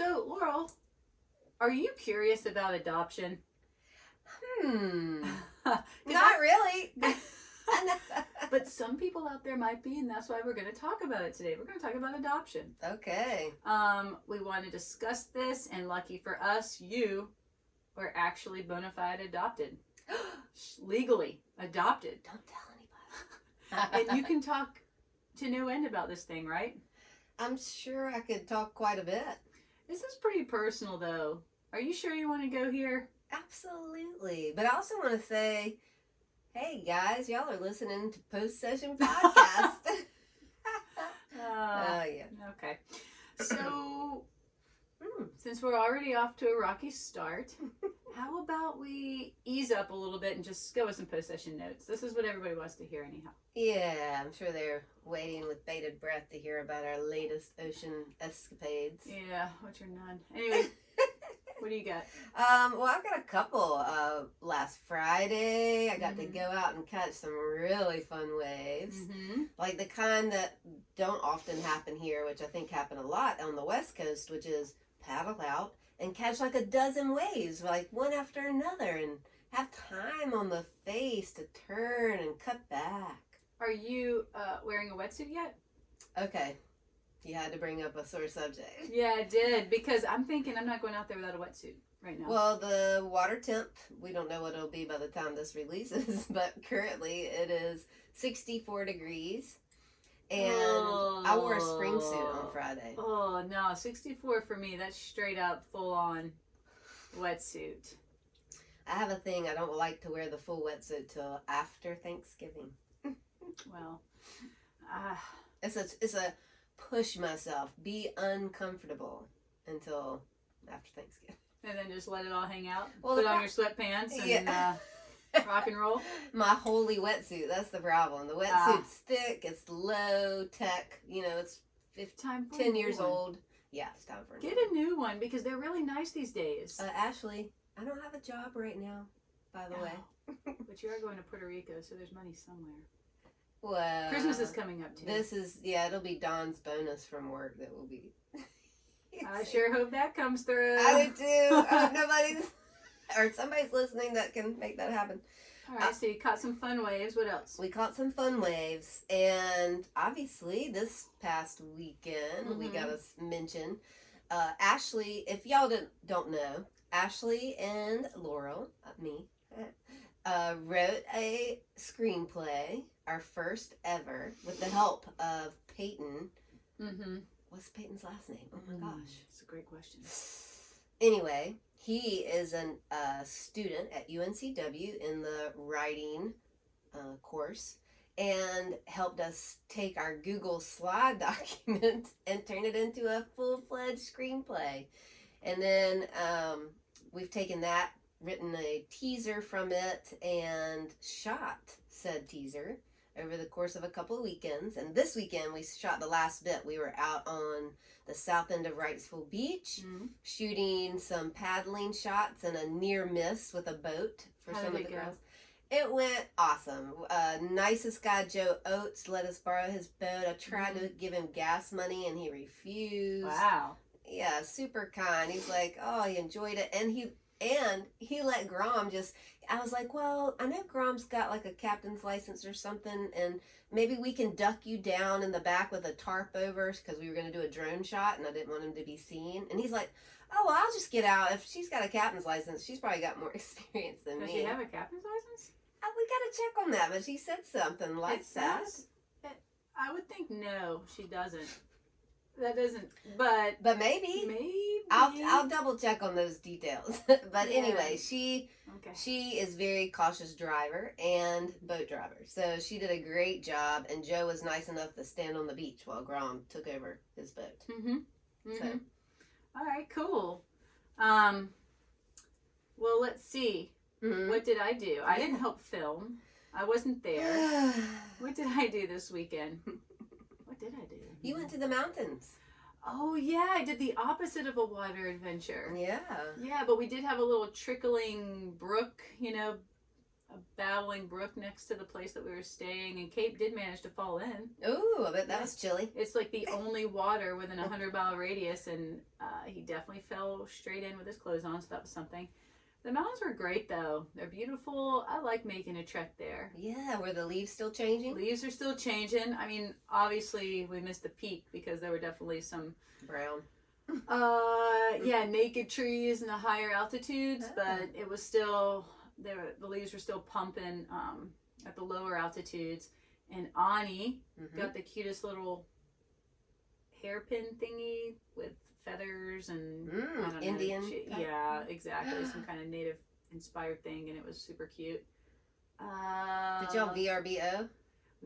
So, Laurel, are you curious about adoption? Not really. But some people out there might be, and that's why we're going to talk about it today. We're going to talk about adoption. Okay. We want to discuss this, and lucky for us, you were actually bona fide adopted. Legally adopted. Don't tell And anybody. you can talk to no end about this thing, right? I'm sure I could talk quite a bit. This is pretty personal, though. Are you sure you want to go here? Absolutely. But I also want to say, hey guys, y'all are listening to Post Session Podcast. Yeah. Okay. So, since we're already off to a rocky start, how about we ease up a little bit and just go with some post-session notes? This is what everybody wants to hear anyhow. Yeah, I'm sure they're waiting with bated breath to hear about our latest ocean escapades. Yeah, which are none. Anyway, what do you got? Well, I've got a couple. Last Friday, I got to go out and catch some really fun waves. Like the kind that don't often happen here, which I think happen a lot on the West Coast, which is paddle out and catch like a dozen waves, like one after another, and have time on the face to turn and cut back. Are you wearing a wetsuit yet? Okay. You had to bring up a sore subject. Yeah, I did, because I'm thinking I'm not going out there without a wetsuit right now. Well, the water temp, we don't know what it'll be by the time this releases, but currently it is 64 degrees. And I wore a spring suit on Friday. Oh, no, 64 for me, that's straight up full-on wetsuit. I have a thing, I don't like to wear the full wetsuit till after Thanksgiving. Well, It's a push myself, be uncomfortable until after Thanksgiving. and then just let it all hang out. Well, Put on your sweatpants and rock and roll. My holy wetsuit, that's the problem. The wetsuit's thick, it's low tech, it's 10 years old. Yeah, it's time for a Get a new one because they're really nice these days. Ashley, I don't have a job right now, by the way. But you are going to Puerto Rico, so there's money somewhere. Well, Christmas is coming up too. It'll be Dawn's bonus from work that will be. I sure hope that comes through. I do too. Somebody's listening that can make that happen. All right, so you caught some fun waves. What else? We caught some fun waves, and obviously this past weekend we got to mention Ashley. If y'all don't know, Ashley and Laurel, me, wrote a screenplay, our first ever, with the help of Peyton. What's Peyton's last name? Oh my gosh. That's a great question. Anyway, he is a student at UNCW in the writing course and helped us take our Google slide document and turn it into a full-fledged screenplay. And then we've taken that, written a teaser from it, and shot said teaser over the course of a couple of weekends. And this weekend we shot the last bit. We were out on the south end of Wrightsville Beach shooting some paddling shots and a near miss with a boat for some of the girls. It went awesome. Nicest guy, Joe Oates, let us borrow his boat. I tried to give him gas money and he refused. Wow. Yeah, super kind. He's like, oh, he enjoyed it. And he let Grom I was like, well, I know Grom's got like a captain's license or something, and maybe we can duck you down in the back with a tarp over, because we were going to do a drone shot and I didn't want him to be seen. And he's like, oh, well, I'll just get out. If she's got a captain's license, she's probably got more experience than me. Does she have a captain's license? We got to check on that, but she said something like that. I would think no, she doesn't. That doesn't, but maybe. Maybe. I'll double check on those details. But anyway, she is very cautious driver and boat driver. So she did a great job, and Joe was nice enough to stand on the beach while Grom took over his boat. So. All right, cool. Well, let's see. What did I do? I didn't help film. I wasn't there. What did I do this weekend? What did I do? You went to the mountains. Oh, yeah, I did the opposite of a water adventure. Yeah. Yeah, but we did have a little trickling brook, a babbling brook next to the place that we were staying, and Cape did manage to fall in. Ooh, I bet that was chilly. It's like the only water within a 100-mile radius, and he definitely fell straight in with his clothes on, so that was something. The mountains were great, though. They're beautiful. I like making a trek there. Yeah, were the leaves still changing? Leaves are still changing. I mean, obviously, we missed the peak because there were definitely some... Brown. Yeah, naked trees in the higher altitudes, but it was still... The leaves were still pumping at the lower altitudes. And Ani got the cutest little hairpin thingy with feathers and I don't know, Indian. Yeah, exactly. Some kind of native inspired thing, and it was super cute. Did y'all VRBO?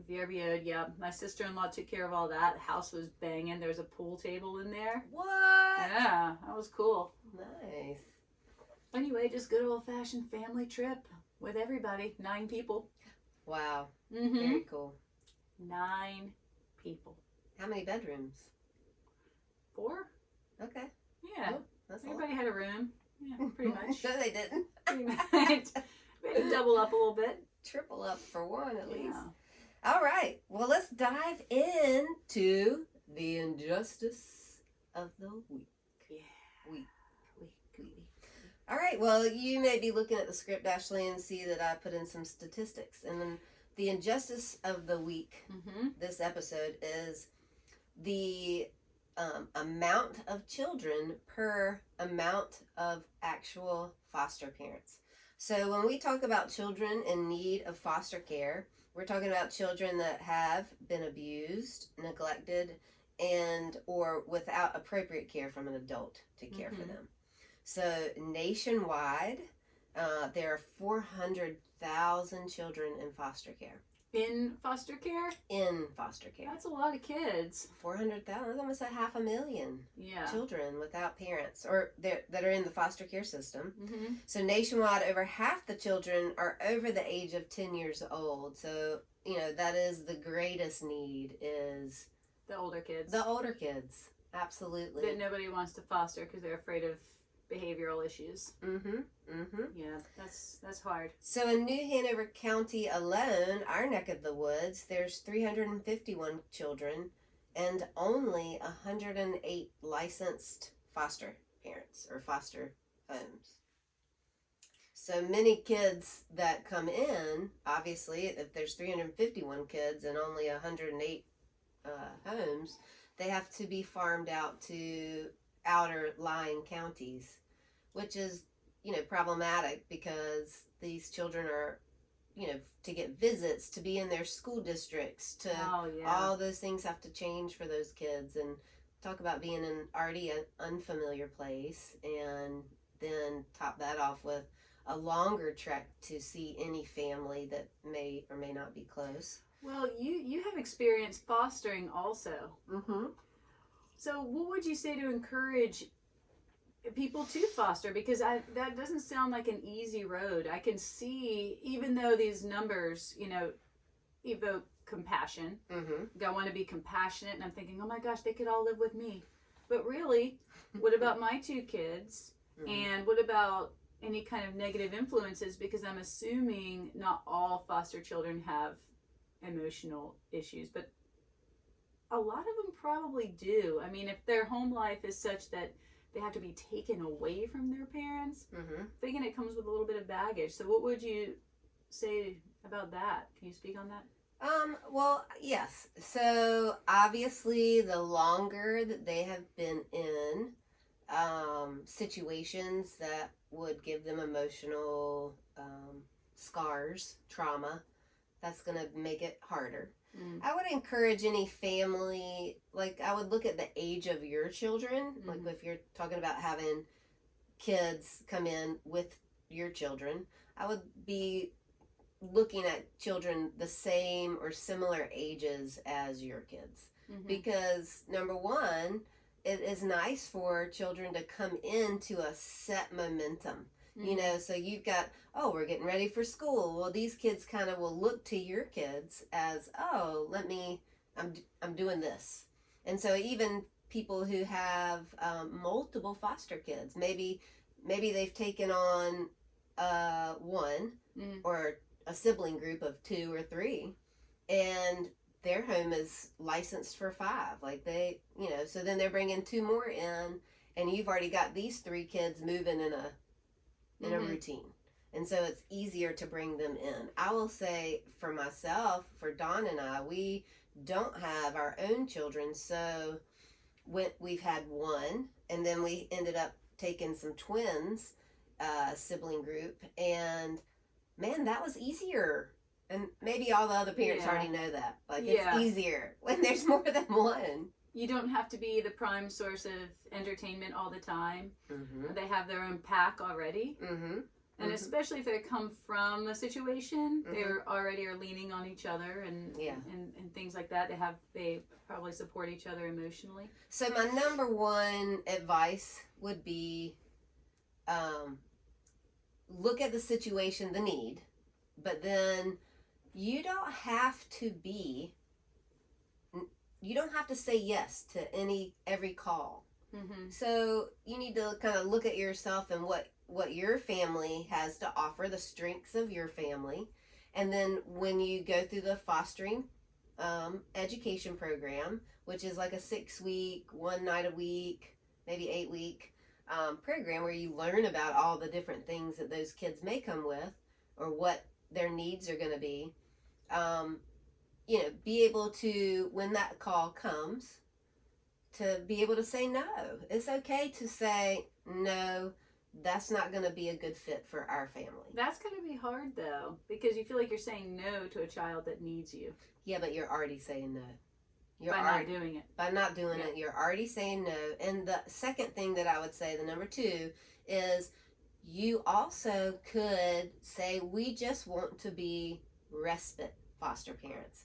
VRBO'd, yeah. My sister-in-law took care of all that. The house was banging. There was a pool table in there. What? Yeah, that was cool. Nice. Anyway, just good old-fashioned family trip with everybody. 9 people. Wow. Mm-hmm. Very cool. 9 people. How many bedrooms? 4? Okay. Yeah. Oh, that's everybody had a room. Yeah, pretty much. No, they didn't. Pretty much. We had to double up a little bit. Triple up for one at least. Yeah. All right. Well, let's dive into the injustice of the week. Yeah. Week. All right. Well, you may be looking at the script, Ashley, and see that I put in some statistics. And then the injustice of the week, this episode, is the amount of children per amount of actual foster parents. So when we talk about children in need of foster care, we're talking about children that have been abused, neglected, and or without appropriate care from an adult to care for them. So nationwide, there are 400,000 children in foster care. In foster care? In foster care. That's a lot of kids. 400,000. That's almost 500,000 children without parents or that are in the foster care system. So nationwide, over half the children are over the age of 10 years old. So, that is the greatest need is... The older kids. The older kids. Absolutely. That nobody wants to foster because they're afraid of behavioral issues. Yeah, that's hard. So in New Hanover County alone, our neck of the woods, there's 351 children and only 108 licensed foster parents or foster homes. So many kids that come in, obviously, if there's 351 kids and only 108 homes, they have to be farmed out to outer lying counties, which is, problematic because these children are, to get visits, to be in their school districts, all those things have to change for those kids. And talk about being in already an unfamiliar place and then top that off with a longer trek to see any family that may or may not be close. Well, you have experience fostering also. So what would you say to encourage people to foster? Because that doesn't sound like an easy road. I can see, even though these numbers, evoke compassion. I want to be compassionate, and I'm thinking, oh my gosh, they could all live with me. But really, what about my 2 kids? And what about any kind of negative influences? Because I'm assuming not all foster children have emotional issues, but a lot of them probably do. I mean, if their home life is such that they have to be taken away from their parents, thinking it comes with a little bit of baggage. So what would you say about that? Can you speak on that? Well, yes. So obviously the longer that they have been in situations that would give them emotional scars, trauma, that's going to make it harder. I would encourage any family, I would look at the age of your children. Like if you're talking about having kids come in with your children, I would be looking at children the same or similar ages as your kids. Because number one, it is nice for children to come into a set momentum. So you've got, we're getting ready for school. Well, these kids kind of will look to your kids as, I'm doing this. And so even people who have multiple foster kids, maybe they've taken on one or a sibling group of 2 or 3, and their home is licensed for 5. Like they, so then they're bringing 2 more in, and you've already got these 3 kids moving in a routine. And so it's easier to bring them in. I will say for myself, for Dawn and I, we don't have our own children, so we've had 1, and then we ended up taking some twins, sibling group, and man, that was easier. And maybe all the other parents already know that. Like, it's easier when there's more than 1. You don't have to be the prime source of entertainment all the time. They have their own pack already. And especially if they come from a situation, they already are leaning on each other and things like that. They probably support each other emotionally. So my number 1 advice would be, look at the situation, the need, but then you don't have to say yes to every call. So you need to kind of look at yourself and what your family has to offer, the strengths of your family. And then when you go through the fostering education program, which is like a 6-week, 1 night a week, maybe 8-week program where you learn about all the different things that those kids may come with or what their needs are going to be, be able to, when that call comes, to be able to say no. It's okay to say, no, that's not going to be a good fit for our family. That's going to be hard, though, because you feel like you're saying no to a child that needs you. Yeah, but you're already saying no. Not doing it. By not doing it, you're already saying no. And the second thing that I would say, the number 2, is you also could say, we just want to be respite foster parents.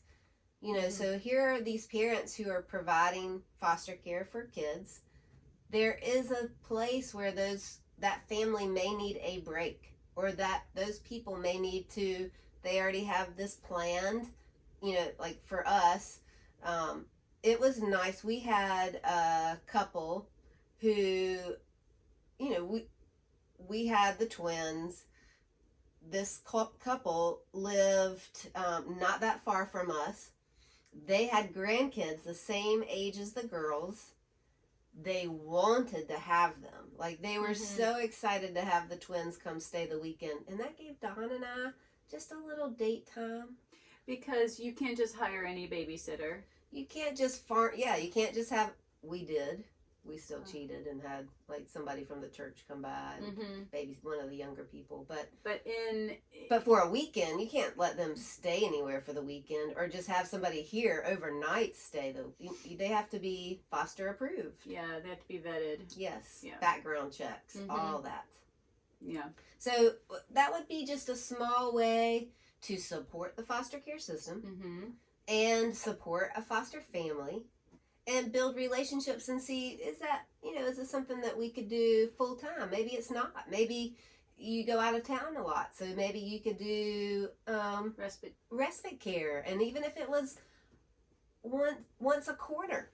So here are these parents who are providing foster care for kids. There is a place where that family may need a break, or that those people may need to, they already have this planned, like for us, it was nice. We had a couple who, we had the twins. This couple lived not that far from us. They had grandkids the same age as the girls. They wanted to have them. Like, they were so excited to have the twins come stay the weekend. And that gave Dawn and I just a little date time. Because you can't just hire any babysitter. You can't just you can't just have, we did. We still cheated and had like somebody from the church come by and maybe one of the younger people. But for a weekend, you can't let them stay anywhere for the weekend or just have somebody here overnight stay. They have to be foster approved. Yeah, they have to be vetted. Yes, background checks, all that. Yeah. So that would be just a small way to support the foster care system and support a foster family. And build relationships and see, is this something that we could do full time? Maybe it's not. Maybe you go out of town a lot. So maybe you could do respite care. And even if it was once a quarter,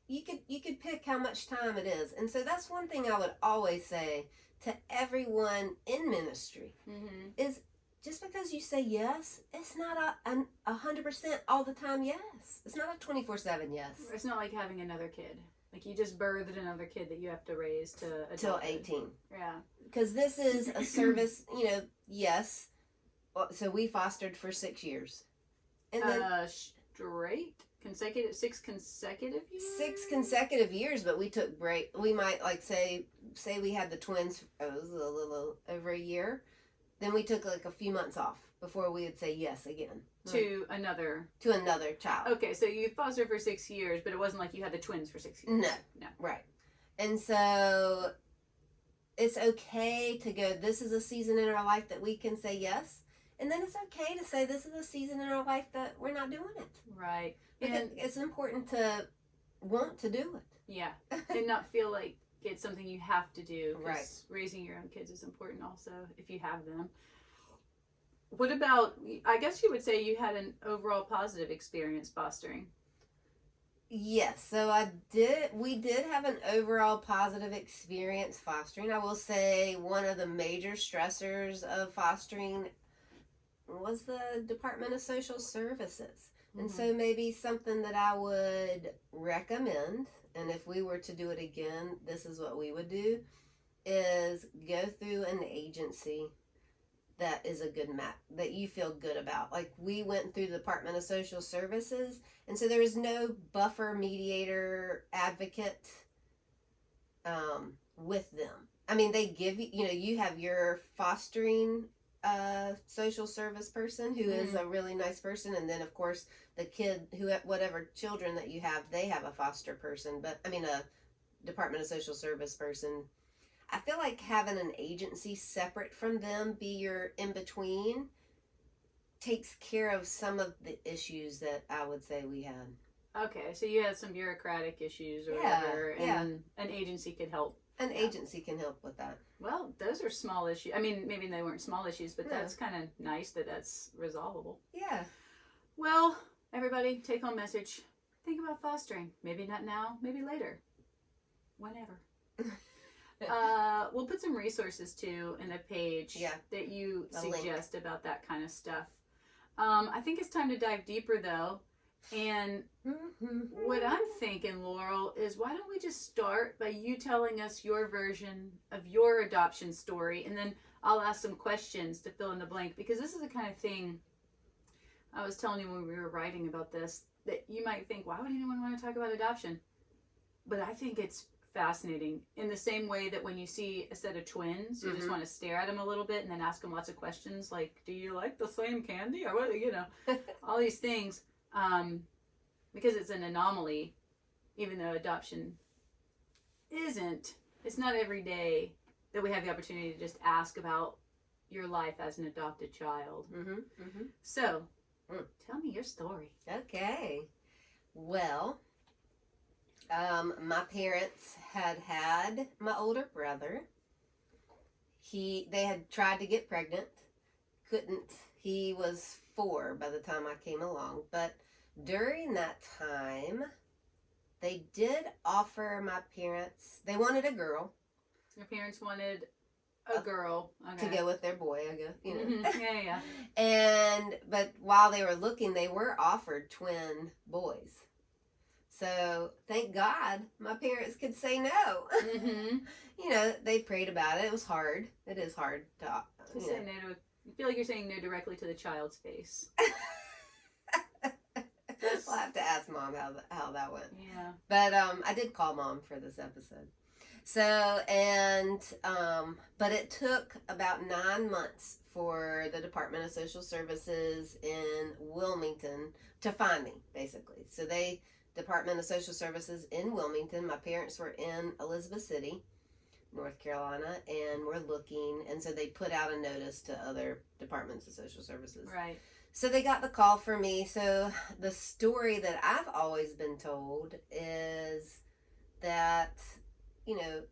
you could pick how much time it is. And so that's one thing I would always say to everyone in ministry is, just because you say yes, it's not a 100% all the time yes. It's not a 24/7 yes. It's not like having another kid. Like, you just birthed another kid that you have to raise to till 18. Yeah. Because this is a service, yes. So we fostered for 6 years. And then straight? 6 consecutive years? 6 consecutive years, but we took break. We might say we had the twins, it was a little over a year. Then we took like a few months off before we would say yes again. To another child. Okay, so you fostered for 6 years, but it wasn't like you had the twins for 6 years. No. Right. And so it's okay to go, this is a season in our life that we can say yes. And then it's okay to say this is a season in our life that we're not doing it. Right. Because it's important to want to do it. Yeah. And not feel like it's something you have to do. Right. Raising your own kids is important also, if you have them. What about, I guess you would say you had an overall positive experience fostering. Yes, so we did have an overall positive experience fostering. I will say one of the major stressors of fostering, was the Department of Social Services. And Mhm. so maybe something that I would recommend, and if we were to do it again, this is what we would do, is go through an agency that is a good map that you feel good about. Like we went through the Department of Social Services, and so there was no buffer, mediator, advocate with them. I mean, they give you, you know, you have your fostering social service person who is a really nice person, and then of course the kid who, whatever children that you have, they have a foster person, but I mean a Department of Social Service person. I feel like having an agency separate from them be your in between takes care of some of the issues that I would say we had. Okay, so you had some bureaucratic issues or Yeah, whatever, yeah. and an agency could help. An Yeah. agency can help with that. Well, those are small issues. I mean, maybe they weren't small issues, but Yeah. that's kind of nice that that's resolvable. Yeah. Well, everybody, take home message. Think about fostering. Maybe not now, maybe later. Whenever. We'll put some resources too in the page that you suggest about that kind of stuff. I think it's time to dive deeper though. And what I'm thinking, Laurel, is why don't we just start by you telling us your version of your adoption story, and then I'll ask some questions to fill in the blank, because this is the kind of thing I was telling you when we were writing about this, that you might think, why would anyone want to talk about adoption? But I think it's fascinating in the same way that when you see a set of twins, you just want to stare at them a little bit and then ask them lots of questions like, do you like the same candy? Or what, you know, all these things. Because it's an anomaly, even though adoption isn't, it's not every day that we have the opportunity to just ask about your life as an adopted child. So, tell me your story. Okay. Well, my parents had my older brother. They had tried to get pregnant, couldn't. He was 4 by the time I came along, but during that time, they did offer my parents, they wanted a girl. Your parents wanted a girl to go with their boy, I guess, you know. Yeah. But while they were looking, they were offered twin boys. So thank God my parents could say no. You know, they prayed about it. It was hard. It is hard to say no to. You feel like you're saying no directly to the child's face. We'll have to ask Mom how that went. Yeah. But I did call Mom for this episode. So, but it took about 9 months for the Department of Social Services in Wilmington to find me, basically. So Department of Social Services in Wilmington, my parents were in Elizabeth City, North Carolina, and were looking, and so they put out a notice to other departments of social services. Right. So they got the call for me. So the story that I've always been told is that, you know,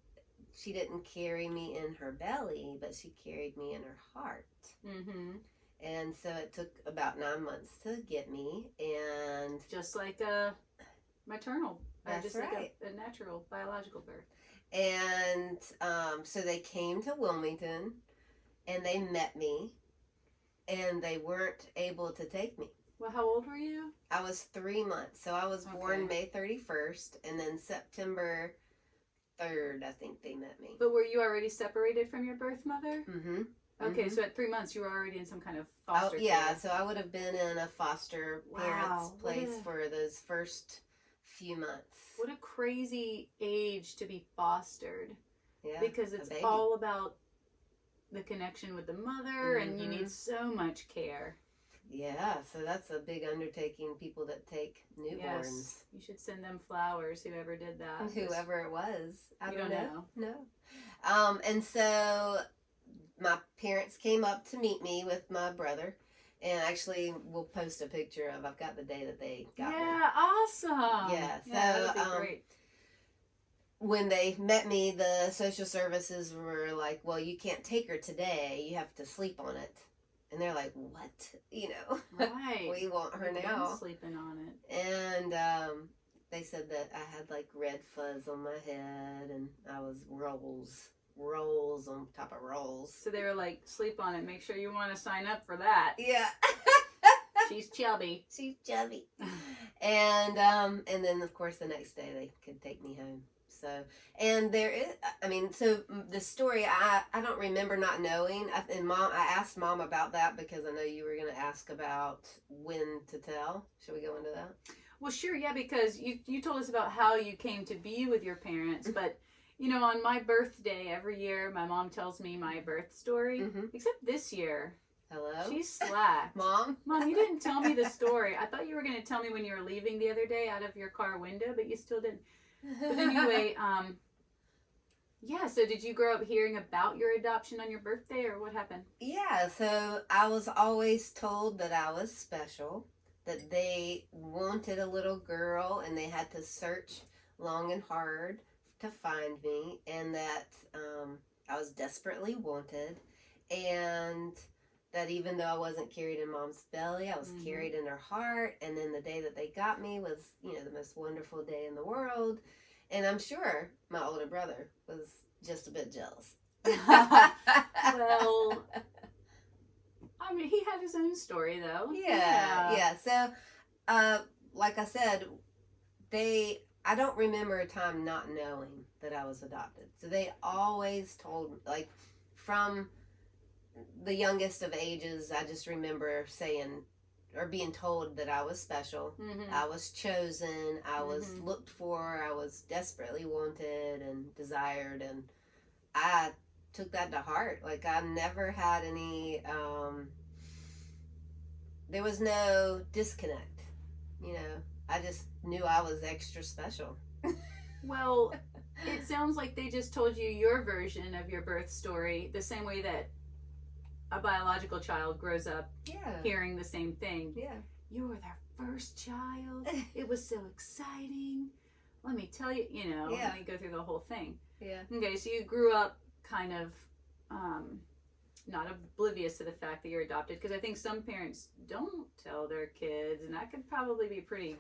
she didn't carry me in her belly, but she carried me in her heart. And so it took about 9 months to get me, and just like a maternal, that's just right, like a natural biological birth. And so they came to Wilmington, and they met me, and they weren't able to take me. Well, how old were you? I was 3 months. So I was born May 31st, and then September 3rd, I think they met me. But were you already separated from your birth mother? Okay, so at 3 months you were already in some kind of foster care. So I would have been in a foster parent's place for those first few months. What a crazy age to be fostered. Yeah, because it's all about the connection with the mother, and you need so much care. Yeah, so that's a big undertaking, people that take newborns. Yes, you should send them flowers, whoever did that. Whoever it was. I don't know. No. And so my parents came up to meet me with my brother. And actually, we'll post a picture of, I've got the day that they got me. Yeah, awesome. Yeah, so that would be great. When they met me, the social services were like, well, you can't take her today. You have to sleep on it. And they're like, what? You know, right. We want her now. Sleeping on it. And they said that I had like red fuzz on my head, and I was rolls on top of rolls. So they were like, sleep on it. Make sure you want to sign up for that. Yeah. She's chubby. She's chubby. And then of course the next day they could take me home. So, and there is, I mean, so the story, I don't remember not knowing. I asked Mom about that because I know you were going to ask about when to tell. Should we go into that? Well, sure, yeah, because you told us about how you came to be with your parents, but, you know, on my birthday every year, my mom tells me my birth story, except this year. Hello? She's slack. Mom, you didn't tell me the story. I thought you were going to tell me when you were leaving the other day out of your car window, but you still didn't. But anyway, yeah, so did you grow up hearing about your adoption on your birthday, or what happened? Yeah, so I was always told that I was special, that they wanted a little girl and they had to search long and hard to find me, and that I was desperately wanted, and that even though I wasn't carried in Mom's belly, I was carried in her heart. And then the day that they got me was, you know, the most wonderful day in the world. And I'm sure my older brother was just a bit jealous. Well, I mean, he had his own story, though. Yeah. So, like I said, I don't remember a time not knowing that I was adopted. So they always told, like, from the youngest of ages, I just remember saying or being told that I was special. I was chosen. I was looked for. I was desperately wanted and desired, and I took that to heart. Like, I never had any there was no disconnect, you know. I just knew I was extra special. Well, it sounds like they just told you your version of your birth story the same way that a biological child grows up hearing the same thing. Yeah. You were their first child. It was so exciting. Let me tell you, you know, let me go through the whole thing. Yeah. Okay, so you grew up kind of not oblivious to the fact that you're adopted, because I think some parents don't tell their kids, and that could probably be pretty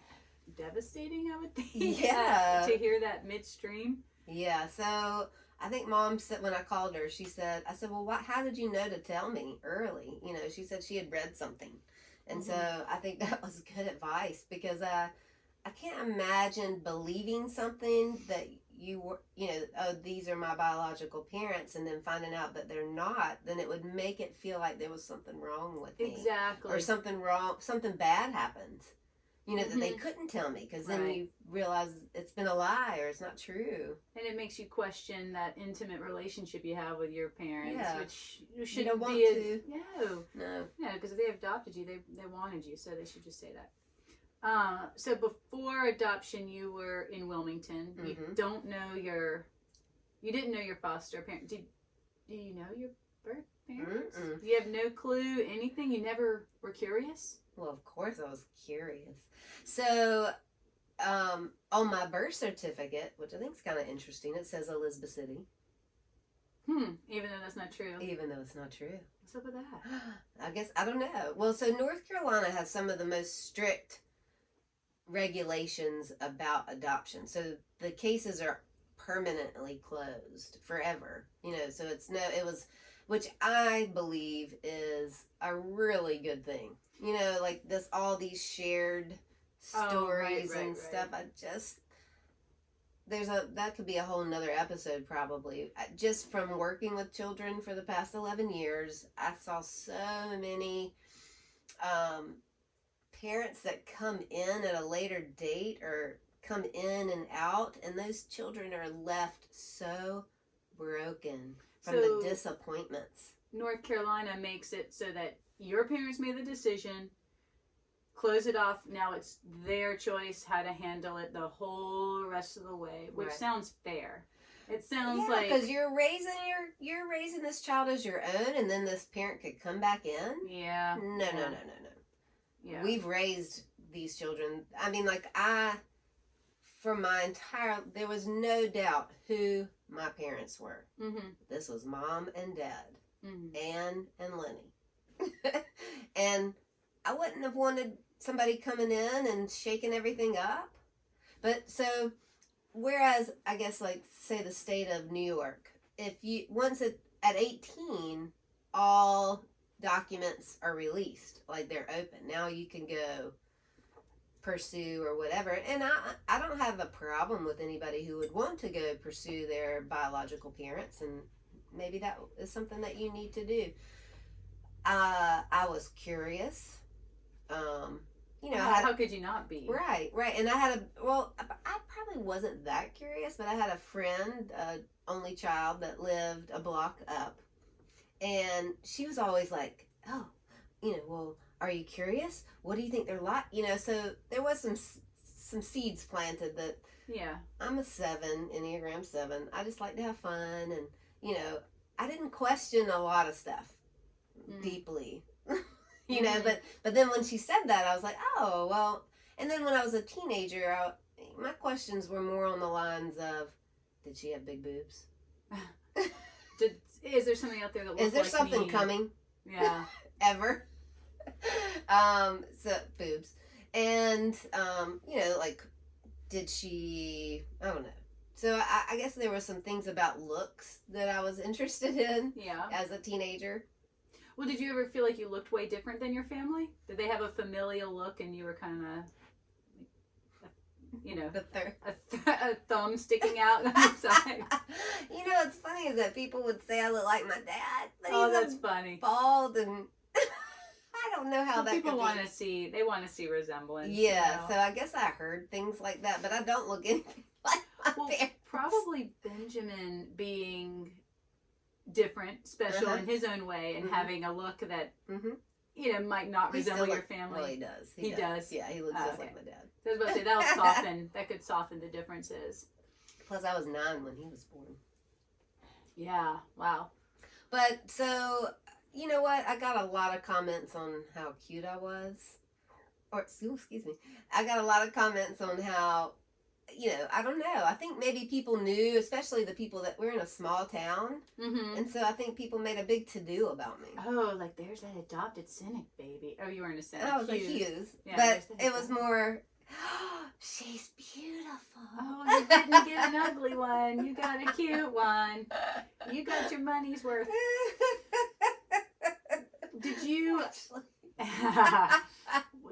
devastating, I would think. Yeah. To hear that midstream. Yeah, so I think Mom said, when I called her, she said, I said, well, how did you know to tell me early? You know, she said she had read something. And so I think that was good advice, because I can't imagine believing something that you were, you know, oh, these are my biological parents, and then finding out that they're not. Then it would make it feel like there was something wrong with me. Exactly. Or something bad happened. You know, that they couldn't tell me, because then you realize it's been a lie or it's not true. And it makes you question that intimate relationship you have with your parents, which you You don't shouldn't want be. to. No, because if they adopted you, they wanted you, so they should just say that. So before adoption, you were in Wilmington. You you didn't know your foster parent. Do you know your birth parents? You have no clue, anything? You never were curious? Well, of course I was curious. So, on my birth certificate, which I think is kind of interesting, it says Elizabeth City. Even though that's not true. Even though it's not true. What's up with that? I guess, I don't know. Well, so North Carolina has some of the most strict regulations about adoption. So the cases are permanently closed forever. You know, so which I believe is a really good thing. You know, like all these shared stories and stuff. That could be a whole nother episode probably. Just from working with children for the past 11 years, I saw so many parents that come in at a later date or come in and out, and those children are left so broken from the disappointments. North Carolina makes it so that your parents made the decision, close it off. Now it's their choice how to handle it the whole rest of the way, which sounds fair. It sounds like, because you're raising this child as your own, and then this parent could come back in. No. Yeah. We've raised these children. I mean, like there was no doubt who my parents were. This was Mom and Dad, Ann and Lenny. And I wouldn't have wanted somebody coming in and shaking everything up. But so, whereas I guess, like, say the state of New York at 18, all documents are released, like they're open. Now you can go pursue or whatever. And I don't have a problem with anybody who would want to go pursue their biological parents, and maybe that is something that you need to do. I was curious. How could you not be? Right. And I probably wasn't that curious, but I had a friend, only child, that lived a block up. And she was always like, oh, well, are you curious? What do you think they're like? So there was some seeds planted that, yeah, I'm a 7, Enneagram 7. I just like to have fun. And, I didn't question a lot of stuff deeply, but then when she said that, I was like, oh, well. And then when I was a teenager, my questions were more on the lines of, did she have big boobs? Is there something out there that looks Is there like something me? coming? Yeah. Ever? So boobs. And, like, did she, I don't know. So I guess there were some things about looks that I was interested in as a teenager. Well, did you ever feel like you looked way different than your family? Did they have a familial look and you were kind of, a thumb sticking out on the side? What's funny is that people would say I look like my dad. But that's funny. Bald, and I don't know how that people could want to see. They want to see resemblance. Yeah, so I guess I heard things like that, but I don't look anything like my parents. Probably Benjamin being different, special in his own way, and having a look that might not resemble your family. Well, he does. He does. Yeah, he looks just like my dad. So I was about to say that could soften the differences. Plus, I was 9 when he was born. Yeah. Wow. But so, you know what? I got a lot of comments on how cute I was. Or, excuse me. I got a lot of comments on how, I don't know. I think maybe people knew, especially the people that we're in a small town. Mm-hmm. And so I think people made a big to-do about me. Oh, like there's that adopted cynic baby. Oh, you were in a cynic. I was a Hughes. Yeah, but it was more, she's beautiful. Oh, you didn't get an ugly one. You got a cute one. You got your money's worth. Did you...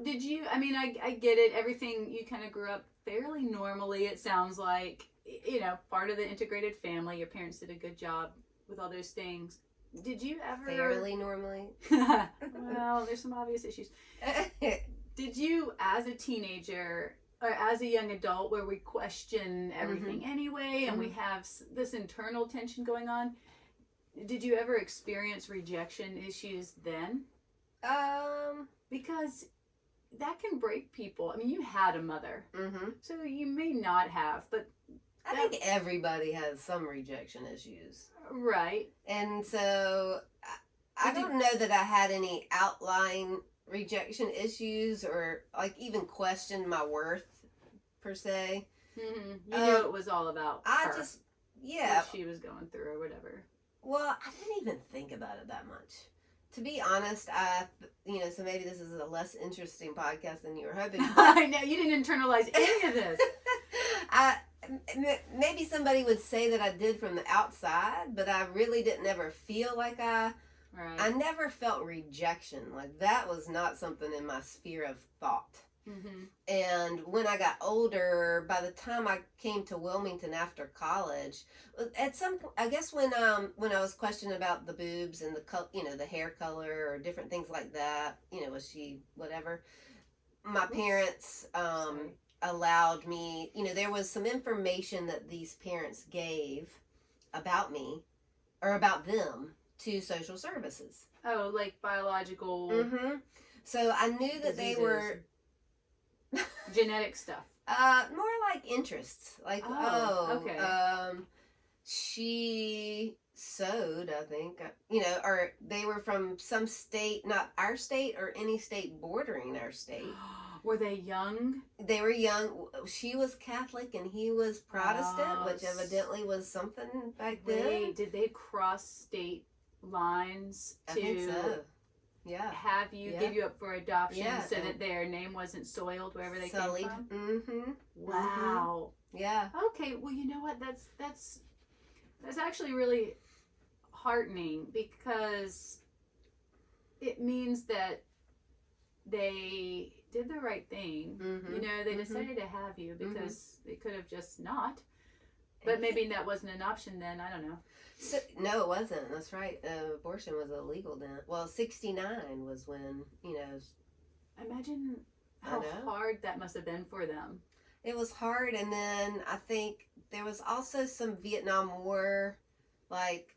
Did you, I get it. Everything, you kind of grew up fairly normally, it sounds like. Part of the integrated family. Your parents did a good job with all those things. Did you ever... Fairly normally? Well, there's some obvious issues. Did you, as a teenager, or as a young adult, where we question everything anyway, and we have this internal tension going on, did you ever experience rejection issues then? Because that can break people. You had a mother, so you may not have, but I think everybody has some rejection issues, right? And so I don't know that I had any outlying rejection issues, or like even questioned my worth per se. You knew it was all about her, what she was going through or whatever. Well, I didn't even think about it that much. To be honest, so maybe this is a less interesting podcast than you were hoping for. I know, you didn't internalize any of this. Maybe somebody would say that I did from the outside, but I really didn't ever feel like I never felt rejection. Like, that was not something in my sphere of thought. And when I got older, by the time I came to Wilmington after college, at some point, I guess when I was questioning about the boobs and the hair color or different things like that, was she whatever, my parents allowed me, there was some information that these parents gave about me or about them to social services. Oh, like biological. So I knew that they were genetic stuff. More like interests. Like, okay. She sewed, I think, or they were from some state, not our state or any state bordering our state. Were they young? They were young. She was Catholic and he was Protestant, which evidently was something back then. Did they cross state lines I think so. Yeah. Have you give you up for adoption so that their name wasn't soiled wherever they came from? Mm-hmm. Wow. Yeah. Okay. Well, you know what? That's That's actually really heartening because it means that they did the right thing. Mm-hmm. They Mm-hmm. decided to have you because Mm-hmm. they could have just not. But maybe that wasn't an option then. I don't know. So, no, it wasn't. That's right. Abortion was illegal then. Well, 69 was when, Imagine how hard that must have been for them. It was hard, and then I think there was also some Vietnam War, like,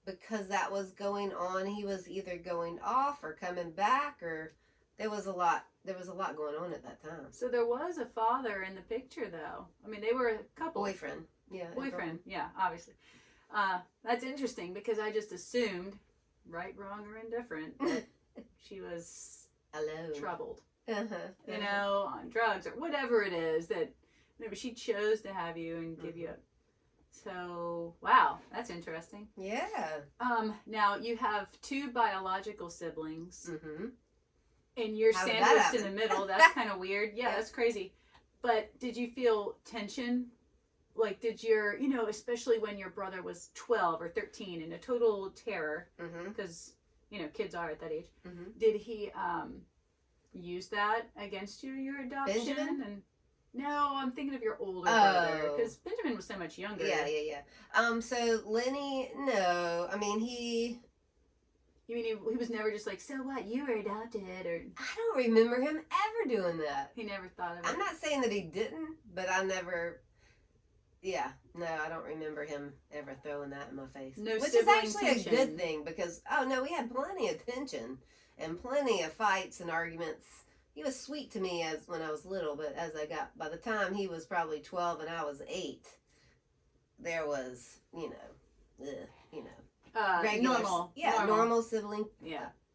because that was going on, he was either going off or coming back, or there was a lot going on at that time. So there was a father in the picture, though. I mean, they were a couple. Boyfriend. Yeah. Boyfriend, yeah, obviously. That's interesting because I just assumed, right, wrong, or indifferent, that she was alone, troubled. On drugs or whatever it is that maybe she chose to have you and give you up. So, wow, that's interesting. Yeah. Now you have 2 biological siblings. Mm-hmm. And you're sandwiched in the middle. That's kind of weird. Yeah, that's crazy. But did you feel tension? Like, did your, especially when your brother was 12 or 13 and a total terror, because, kids are at that age. Mm-hmm. Did he use that against you, your adoption? Benjamin? And no, I'm thinking of your older brother, because Benjamin was so much younger. Yeah. So Lenny, no. I mean, he was never just like, so what, you were adopted, or... I don't remember him ever doing that. He never thought of it. I'm not saying that he didn't, but I never... Yeah, no, I don't remember him ever throwing that in my face. No, which is actually a good thing because, we had plenty of tension and plenty of fights and arguments. He was sweet to me when I was little, but by the time he was probably 12 and I was 8, there was, regular, normal sibling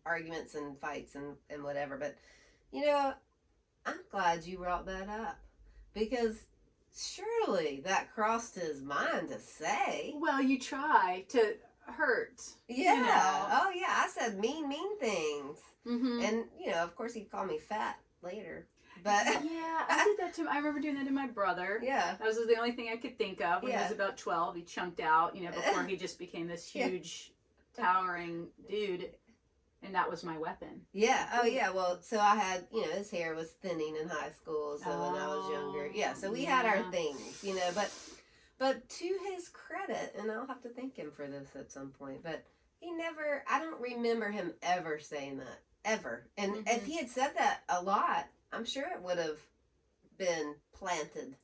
arguments and fights and whatever. But, I'm glad you brought that up because surely that crossed his mind to say. Well, you try to hurt. Yeah. Oh, yeah. I said mean things. Mm-hmm. And, of course he'd call me fat later. But yeah, I did that I remember doing that to my brother. Yeah. That was the only thing I could think of when he was about 12. He chunked out, before he just became this huge, towering dude. And that was my weapon. Yeah. Oh, yeah. Well, so I had, his hair was thinning in high school. So when I was younger. Yeah. So we had our things, But to his credit, and I'll have to thank him for this at some point, but I don't remember him ever saying that. Ever. And if he had said that a lot, I'm sure it would have been planted.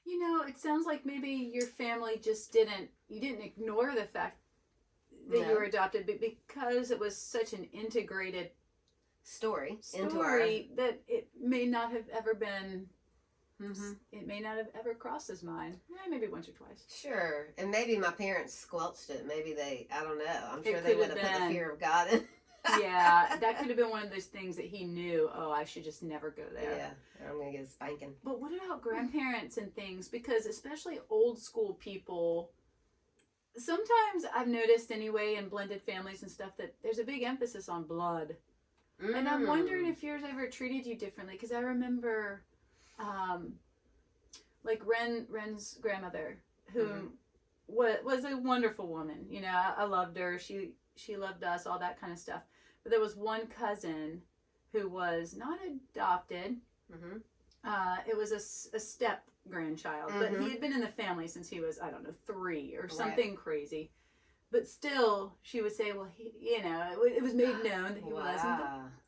It sounds like maybe your family just didn't ignore the fact that you were adopted, but because it was such an integrated story that it may not have ever been, it may not have ever crossed his mind. Maybe once or twice. Sure. And maybe my parents squelched it. Maybe I don't know. I'm sure they would have put the fear of God in. Yeah, that could have been one of those things that he knew, I should just never go there. Yeah, or I'm going to get a spanking. But what about grandparents and things? Because especially old school people, sometimes I've noticed anyway in blended families and stuff that there's a big emphasis on blood. And I'm wondering if yours ever treated you differently. Because I remember, like Ren's grandmother, who was a wonderful woman. I loved her. She loved us, all that kind of stuff. But there was one cousin who was not adopted. It was a step grandchild, but he had been in the family since he was, 3 or something crazy. But still, she would say, well, it was made known that he wasn't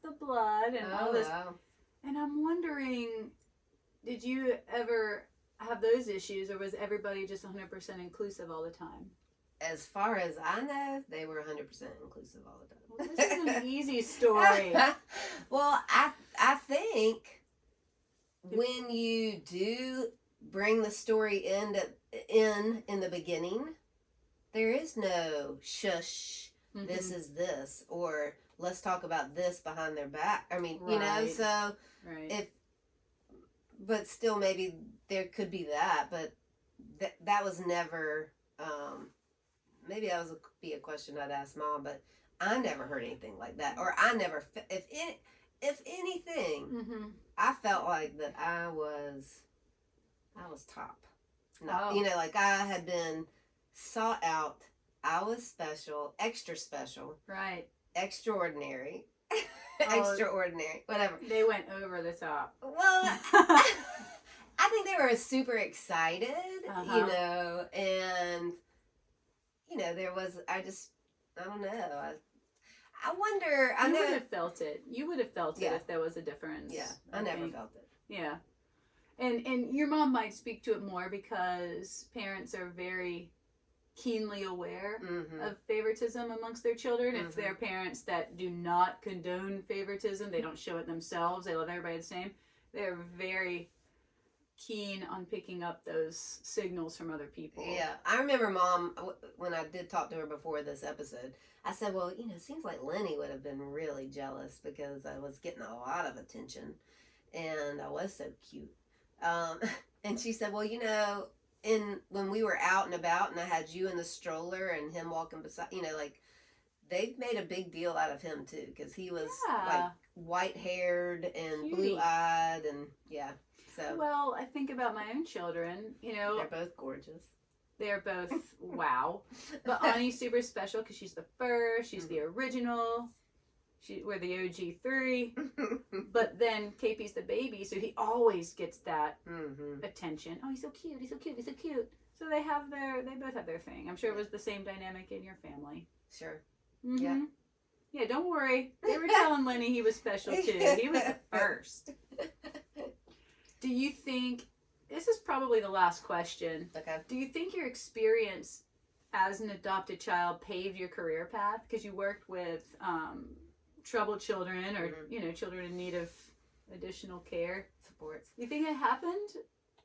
the blood and all this. Wow. And I'm wondering, did you ever have those issues, or was everybody just 100% inclusive all the time? As far as I know, they were 100% inclusive all the time. Well, this is an easy story. Well, I think when you do bring the story in the beginning, there is no shush, this is this, or let's talk about this behind their back. I mean, so but still maybe there could be that, but that was never, maybe that would be a question I'd ask Mom, but I never heard anything like that. Or I never, if anything, I felt like that I was top. Like I had been sought out, I was special, extra special, Right. extraordinary, Oh, extraordinary, whatever. They went over the top. Well, I think they were super excited, you know, and, you know, there was, I don't know. I wonder, I You know. would have felt it. You would have felt it if there was a difference. Yeah, I never felt it. Yeah. And your mom might speak to it more because parents are very keenly aware of favoritism amongst their children. If they're parents that do not condone favoritism, they don't show it themselves, they love everybody the same, they're very keen on picking up those signals from other people. Yeah, I remember Mom, when I did talk to her before this episode, I said, well, you know, it seems like Lenny would have been really jealous because I was getting a lot of attention and I was so cute. And she said, well, you know, when we were out and about and I had you in the stroller and him walking beside, you know, like, they made a big deal out of him too because he was like white haired and blue eyed and yeah. So well, I think about my own children, you know, they're both gorgeous. They're both wow. But Ani's super special because she's the first, she's the original. We're the OG 3. But then KP's the baby, so he always gets that attention. Oh, he's so cute, he's so cute, he's so cute. So they both have their thing. I'm sure it was the same dynamic in your family. Sure. Yeah. Yeah, don't worry. They were telling Lenny he was special too. He was the first. Do you think, this is probably the last question. Okay. Do you think your experience as an adopted child paved your career path? Because you worked with troubled children or, you know, children in need of additional care. Supports. You think it happened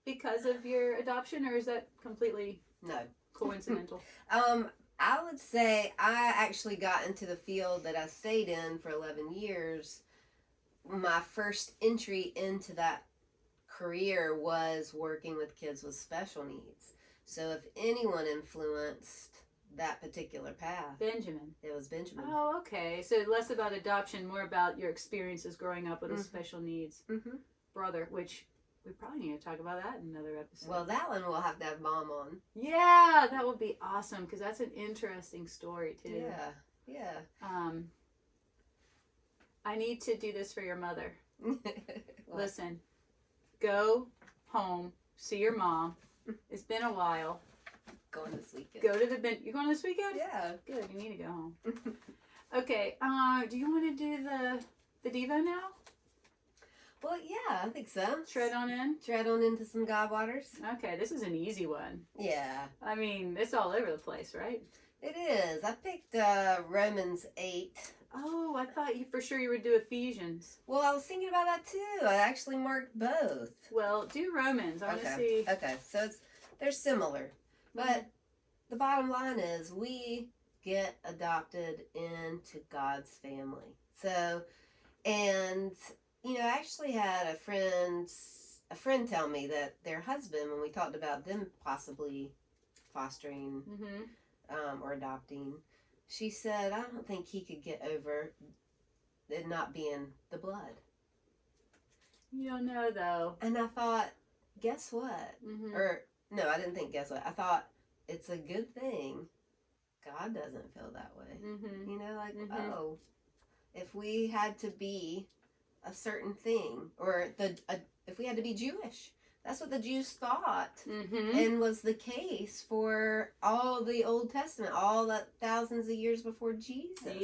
because of your adoption, or is that completely coincidental? I would say I actually got into the field that I stayed in for 11 years. My first entry into that career was working with kids with special needs. So if anyone influenced that particular path, Benjamin. It was Benjamin. Oh, okay. So less about adoption, more about your experiences growing up with a special needs brother, which we probably need to talk about that in another episode. Well, that one we'll have to have Mom on. Yeah, that would be awesome because that's an interesting story too. Yeah. I need to do this for your mother. Listen, go home, see your mom. It's been a while. Going this weekend. You going this weekend? Yeah. Good. You need to go home. Okay. Do you want to do the Devo now? Well, yeah, I think so. Tread on into some God waters. Okay, this is an easy one. Yeah. I mean, it's all over the place, right? It is. I picked Romans 8. Oh, I thought you would do Ephesians. Well, I was thinking about that too. I actually marked both. Well, do Romans. I want to see. Okay, so they're similar. But the bottom line is we get adopted into God's family. So, and, you know, I actually had a friend tell me that their husband, when we talked about them possibly fostering or adopting, she said, I don't think he could get over it not being the blood. You don't know, though. And I thought, guess what? Or, no, I didn't think guess what. I thought, it's a good thing God doesn't feel that way. You know, like, oh, if we had to be a certain thing, or if we had to be Jewish, that's what the Jews thought, and was the case for all the Old Testament, all the thousands of years before Jesus.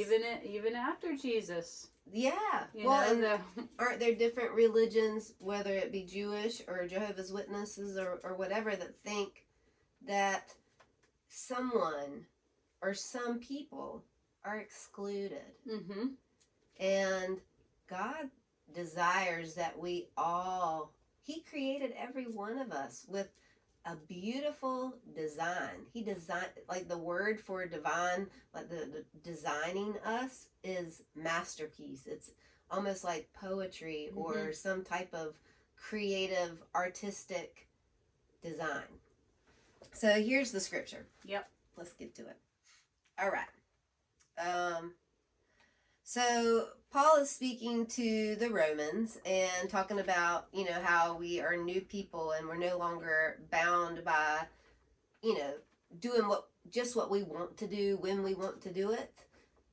Even after Jesus. Yeah. Aren't there different religions, whether it be Jewish or Jehovah's Witnesses or whatever, that think that someone or some people are excluded? And God desires that we all, He created every one of us with a beautiful design. He designed, like the word for divine, like the designing us is masterpiece. It's almost like poetry or some type of creative, artistic design. So here's the scripture. Yep. Let's get to it. All right. So Paul is speaking to the Romans and talking about, you know, how we are new people and we're no longer bound by, you know, doing what just what we want to do when we want to do it,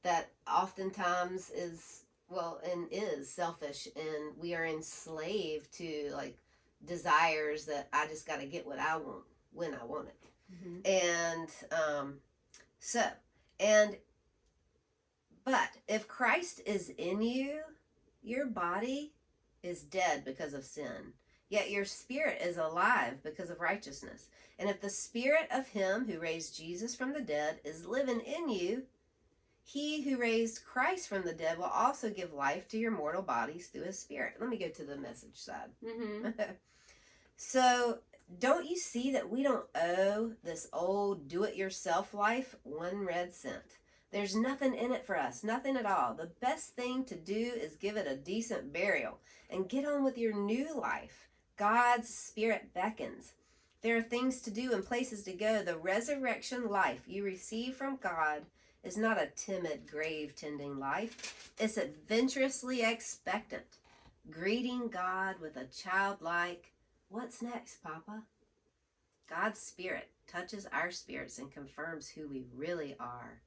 that oftentimes is, well, and is selfish, and we are enslaved to like desires that I just got to get what I want when I want it. And so, and but if Christ is in you, your body is dead because of sin, yet your spirit is alive because of righteousness. And if the spirit of him who raised Jesus from the dead is living in you, he who raised Christ from the dead will also give life to your mortal bodies through his spirit. Let me go to the message side. So, don't you see that we don't owe this old do-it-yourself life one red cent? There's nothing in it for us, nothing at all. The best thing to do is give it a decent burial and get on with your new life. God's Spirit beckons. There are things to do and places to go. The resurrection life you receive from God is not a timid, grave-tending life. It's adventurously expectant, greeting God with a childlike, "What's next, Papa?" God's Spirit touches our spirits and confirms who we really are.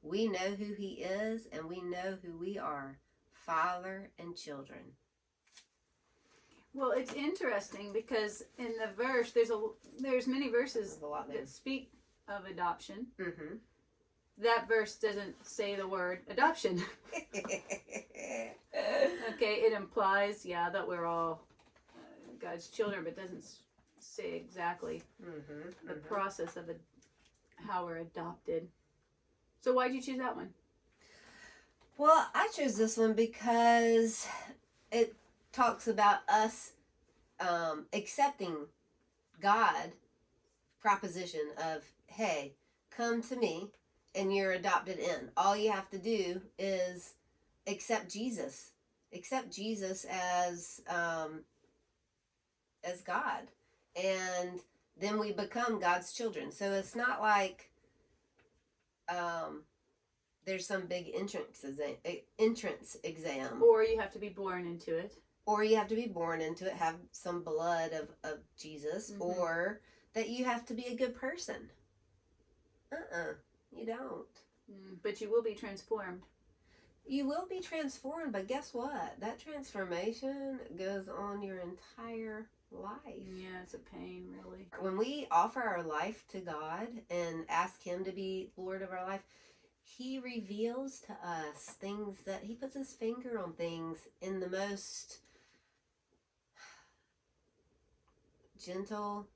We know who he is, and we know who we are, Father and children. Well, it's interesting because in the verse, there's many verses that speak of adoption. That verse doesn't say the word adoption. Okay, it implies, that we're all God's children, but doesn't say exactly the process of how we're adopted. So why'd you choose that one? Well, I chose this one because it talks about us accepting God proposition of, hey, come to me and you're adopted in. All you have to do is accept Jesus. Accept Jesus as God. And then we become God's children. So it's not like there's some big entrance exam. Or you have to be born into it. Or you have to be born into it, have some blood of Jesus, or that you have to be a good person. You don't. But you will be transformed. You will be transformed, but guess what? That transformation goes on your entire life. Yeah, it's a pain, really. When we offer our life to God and ask him to be Lord of our life, he reveals to us things that he puts his finger on things in the most gentle,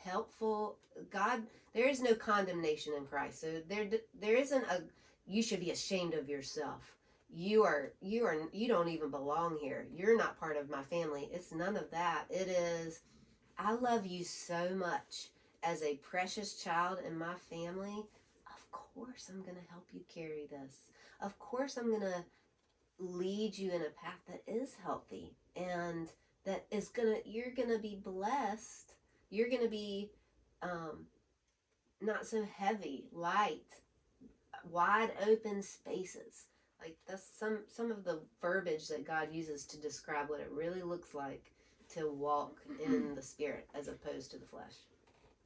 helpful. God, there is no condemnation in Christ. So there isn't a, you should be ashamed of yourself. You don't even belong here. You're not part of my family. It's none of that. It is, I love you so much as a precious child in my family. Of course I'm going to help you carry this. Of course I'm going to lead you in a path that is healthy and that is you're going to be blessed. You're going to be not so heavy, light, wide open spaces. Like that's some of the verbiage that God uses to describe what it really looks like to walk in the Spirit as opposed to the flesh.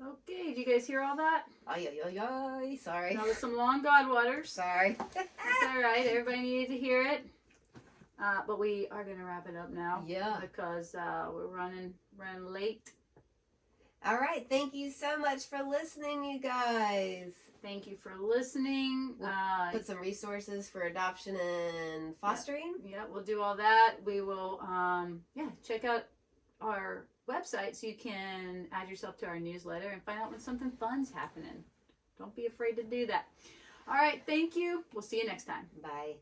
Okay, did you guys hear all that? Ay, sorry. That was some long God waters. Sorry. It's all right. Everybody needed to hear it. But we are going to wrap it up now. Yeah. Because we're running late. All right. Thank you so much for listening, you guys. Thank you for listening. We'll put some resources for adoption and fostering. Yeah, we'll do all that. We will, check out our website so you can add yourself to our newsletter and find out when something fun's happening. Don't be afraid to do that. All right, thank you. We'll see you next time. Bye.